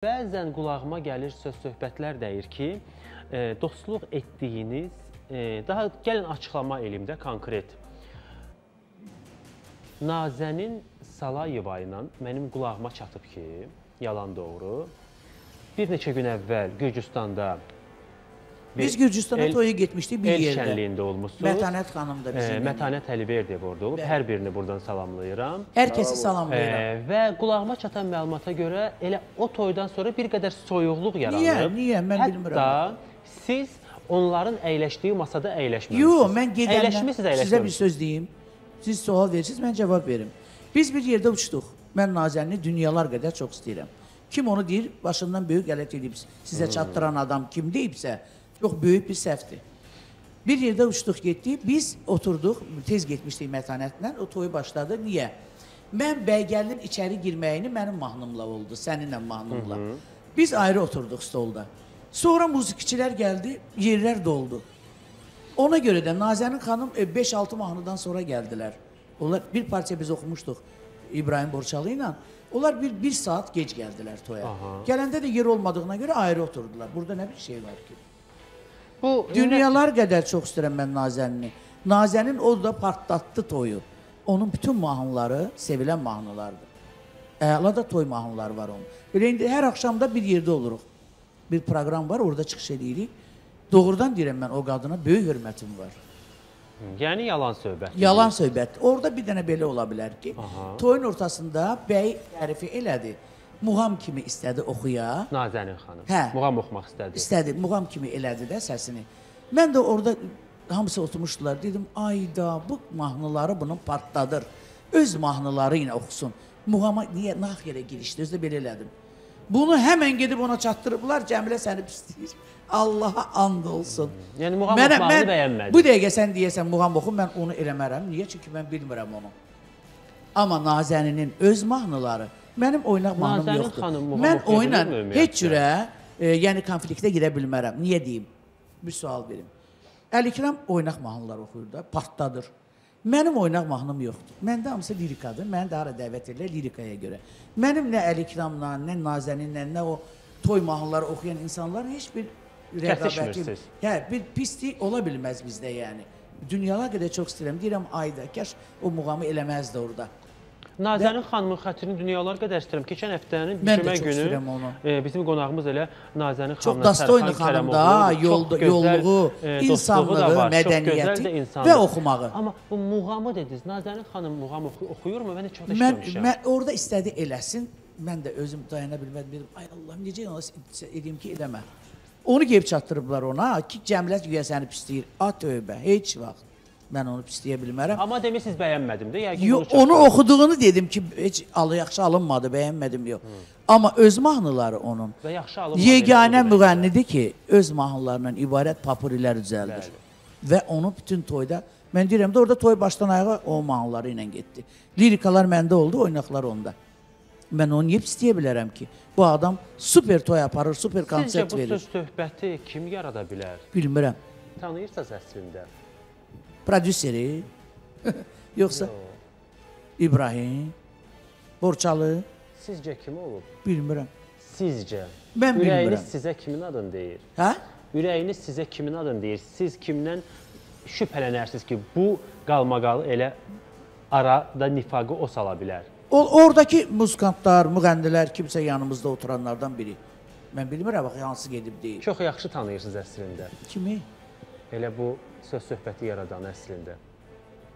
Bəzən qulağıma gəlir söz-söhbətlər deyir ki, dostluq etdiyiniz, daha gəlin açıqlama eləyim də konkret. Nazənin Salayeva ilə mənim qulağıma çatıb ki, yalan doğru, bir neçə gün əvvəl Gürcüstanda biz Gürcüstana toya getmişdik bir yerdə. El şənliyində olmuşsunuz. Mətənət xanım da bizim. Mətənət Əliverdiyev orada olub. Hər birini buradan salamlayıram. Hər kəsi salamlayıram. Və qulağıma çatan məlumata görə elə o toydan sonra bir qədər soyuqluq yaranıb. Niyə? Mən bilmirəm. Hətta siz onların əyləşdiyi masada əyləşməmişsiniz. Yox, mən gedəndən sizə bir söz deyim. Siz sual verirsiniz, mən cavab verim. Biz bir yerdə uçduq. Mən Nazənini dünyalar qədər çox istəyirəm. Kim onu deyir, başından böyük qələt edib, sizə çatdıran adam kim deyibsə, çox böyük bir səhvdir. Bir yerdə uçduq, getdik, biz oturduq, tez getmişdik Mətənətlə, o toyu başladı. Niyə? Mən Bəygəlinin içəri girməyini mənim mahnımla oldu, səninlə mahnımla. Biz ayrı oturduq stolda. Sonra muzikçilər gəldi, yerlər doldu. Ona görə də Nazənin xanım 5-6 mahnıdan sonra gəldilər. Onlar bir parça biz oxumuşduq İbrahim Borçalı ilə. Onlar bir saat gec gəldilər toya. Gələndə də yer olmadığına görə ayrı oturdular. Burada nə bir şey var ki? Dünyalar qədər çox istəyirəm mən Nazənini. Nazənin o da partlatdı toyu. Onun bütün mahnıları sevilən mahnılardır. Əla da toy mahnıları var onun. Belə indi hər axşam da bir yerdə oluruq. Bir proqram var, orada çıxış edirik. Doğrudan deyirəm mən o qadına böyük hörmətim var. Yəni yalan söhbət. Yalan söhbət. Orada bir dənə belə ola bilər ki, toyun ortasında bəy tərifi elədi. Muğam kimi istədi oxuya. Nazənin xanım. Hə. Muğam oxumaq istədi. İstədi. Muğam kimi elədi də səsini. Mən də orada hamısı oturmuşdular. Dedim, ayda bu mahnıları bunun partladır. Öz mahnıları ilə oxusun. Muğama niyə nax yerə girişdi? Özdə belə elədim. Bunu həmən gedib ona çatdırıblar. Cəmilə səni pisləyir. Allaha and olsun. Yəni muğam oxumağını bəyənmədi. Bu dəqiqə sən deyəsən muğam oxu, mən onu eləmərəm. Niyə? Çünki mən bilmirəm onu. Amma Nazəninin öz mahnıları mənim oynaq mahnım yoxdur. Mən oynan heç cürə, yəni konfliktə girə bilmərəm. Niyə deyim? Bir sual verim. Əlikram oynaq mahnılar oxuyur da, partladır. Mənim oynaq mahnım yoxdur. Məndə hamısı lirikadır. Məni də hara dəvət edirlər lirikaya görə. Mənim nə Əlikramla, nə Nazəninlə, nə o toy mahnıları oxuyan insanlar heç bir rəqabətim, bir pislik ola bilməz bizdə yəni. Dünyalar qədər çox istəyirəm. Deyirəm, ayda, kəş o muğamı eləməzdi orada. Nazənin xanımın xətrini dünyalar qədər istəyirəm. Keçən həftənin cümə günü bizim qonağımız elə Nazənin xanımla Sərxan Kərəmoğlu, yolluğu, insanlığı, mədəniyyəti və oxumağı. Amma bu muğamı dediniz, Nazənin xanım muğam oxuyurmu? Mən heç çox da işləmişəm. Mən orada istədi eləsin, mən də özüm dayana bilmədim. Ay Allahım, necə edeyim ki, eləmə. Onu gelib çatdırıblar ona ki, cəmilət güya səni pisləyir. Tövbə, heç vaxt. Mən onu pisləyə bilmərəm. Amma demişsiniz bəyənmədim də. Onu oxuduğunu dedim ki, heç yaxşı alınmadı, bəyənmədim yox. Amma öz mahnıları onun yeganə müğənnidir ki, öz mahnılarından ibarət papurilər düzəldir. Və onu bütün toyda, mən deyirəm də orada toy başdan ayağa o mahnıları ilə getdi. Lirikalar məndə oldu, oynaqlar onda. Mən onu niyə pisləyə bilərəm ki? Bu adam super toy aparır, super konsert verir. Sizcə bu söz söhbəti kim yarada bilər? Bilmirəm. Tanıyırsınız əslində. Prodüseri, yoxsa İbrahim, Borçalı. Sizcə kim olub? Bilmirəm. Sizcə? Mən bilmirəm. Ürəyiniz sizə kimin adını deyir? Hə? Ürəyiniz sizə kimin adını deyir? Siz kimdən şübhələnərsiniz ki, bu qalmaqalı elə arada nifaqı o sala bilər? Oradakı muzikantlar, müğəndilər, kimsə yanımızda oturanlardan biri. Mən bilmirəm, hansı gedib deyil. Çox yaxşı tanıyırsınız əslində. Kimi? Elə bu söz söhbəti yaradan əslində.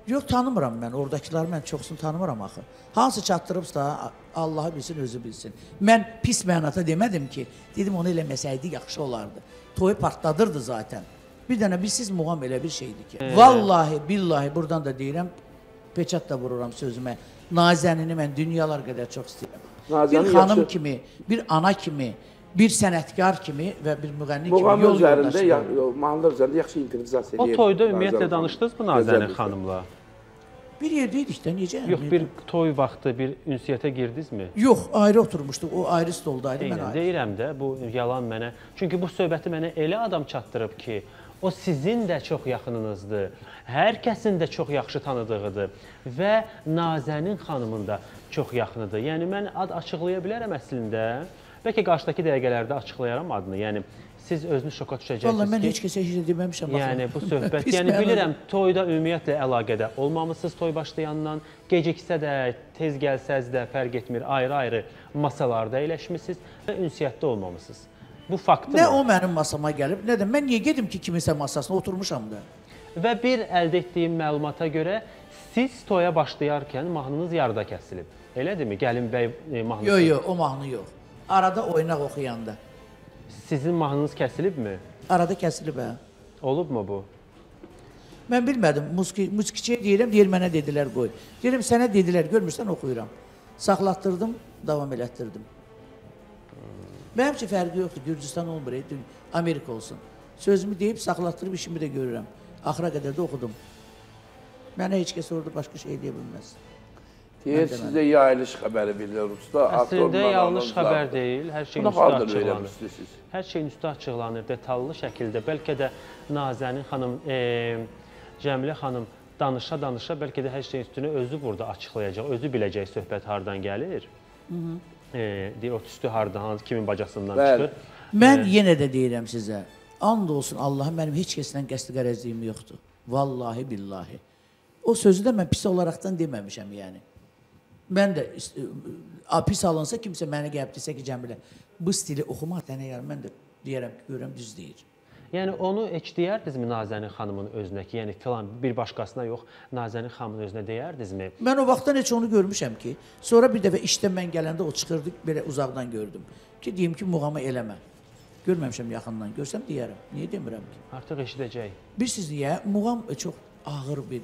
Yox, tanımıram mən. Oradakiləri mən çoxsunu tanımıram axı. Hansı çatdırıbsa, Allahı bilsin, özü bilsin. Mən pis mənata demədim ki, dedim onu eləməsəydi yaxşı olardı. Toyu partladırdı zaten. Bir dənə bilsiz muğam elə bir şeydir ki. Vallahi, billahi, buradan da deyirəm, peçat da vururam sözümə. Nazənini mən dünyalar qədər çox istəyirəm. Bir xanım kimi, bir ana kimi, bir sənətkar kimi və bir müğənni kimi yol yoldaşı. Mahnılar üzərində yaxşı improvisasiya edir. O toyda ümumiyyətlə danışdınız mı Nazənin xanımla? Bir yerdəydik də, necə? Yox, bir toy vaxtı bir ünsiyyətə girdinizmi? Yox, ayrı oturmuşduq, o ayrı stoldaydı, mən ayrı. Deyirəm də, bu yalan mənə. Çünki bu söhbəti mənə elə adam çatdırıb ki, o sizin də çox yaxınınızdır, hər kəsin də çox yaxşı tanıdığıdır və Nazənin xanımın da çox yaxınıdır. Yəni, mən ad açıqlaya bilərəm əslində. Bəlkə qarşıdakı dəqiqələrdə açıqlayaram adını. Yəni siz özünüz şoka düşəcəksiniz ki... Vallahi mən heç kəsə heç deməmişəm. Yəni bu söhbət, yəni bilirəm toyda ümumiyyətlə əlaqədə olmamısınız toy başlayandan, geciksə də, tez gəlsəz də fərq etmir, ayrı-ayrı masalarda əyləşmisiniz və ünsiyyətdə olmamısınız. Bu faktdır. Nə o mənim masama gəlib, nə də mən niyə gedim ki, kiminsə masasına oturmuşam da. Və bir əldə etdiyim məlumata görə siz toya başlayarkən mahnınız yarıda kəsilib. Elədirmi? Gəlin bəy mahnısı. Yox, o mahnı yox. Arada oynaq oxuyanda. Sizin mahnınız kəsilibmi? Arada kəsilib, hə. Olubmu bu? Mən bilmədim, musiqiçiyə deyirəm, deyir mənə dedilər qoy. Deyirəm, sənə dedilər, görmürsən oxuyuram. Saxlatdırdım, davam elətdirdim. Mənim üçün fərqi yoxdur, Gürcistan olmur, Amerika olsun. Sözümü deyib, saxlatdırıb işimi də görürəm. Axıra qədər də oxudum. Mənə heç kəs orada başqa şey deyə bilməz. Deyir, sizə yayılış xəbəri bilir usta. Əslində yanlış xəbər deyil, hər şeyin üstü açıqlanır. Hər şeyin üstü açıqlanır, detallı şəkildə. Bəlkə də Nazənin xanım, Cəmilə xanım danışa-danışa bəlkə də hər şeyin üstünü özü burada açıqlayacaq, özü biləcək söhbət hardan gəlir. Deyir, o tüstü hardan, kimin bacasından çıxır. Mən yenə də deyirəm sizə, and olsun Allah'a mənim heç kəsdən qəsdi qərəzliyim yoxdur. Vallahi, billahi. O sözü də mən pis olaraqdan deməmişəm, yəni. Mən də pis alınsa kimsə mənə gəlib desə ki, Cəmilə, bu stili oxumaq dənə yarım, mən də deyərəm ki, görürəm, düz deyir. Yəni onu heç deyərdinizmi Nazənin xanımın özünə ki, yəni filan bir başqasına yox, Nazənin xanımın özünə deyərdinizmi? Mən o vaxtdan heç onu görmüşəm ki, sonra bir dəfə işdən mən gələndə o çıxırdı, belə uzaqdan gördüm ki, deyim ki, muğamı eləmə. Görməmişəm yaxından, görsəm deyərəm, niyə demirəm ki? Artıq eşidəcək. Bilirsiniz niyə? Muğam çox ağır bir,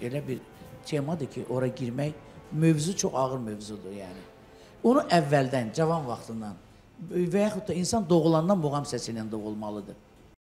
elə bir temadır ki, ora girmək, mövzu çox ağır mövzudur, yəni. Onu əvvəldən, cavan vaxtından və yaxud da insan doğulandan muğam səsi ilə doğulmalıdır.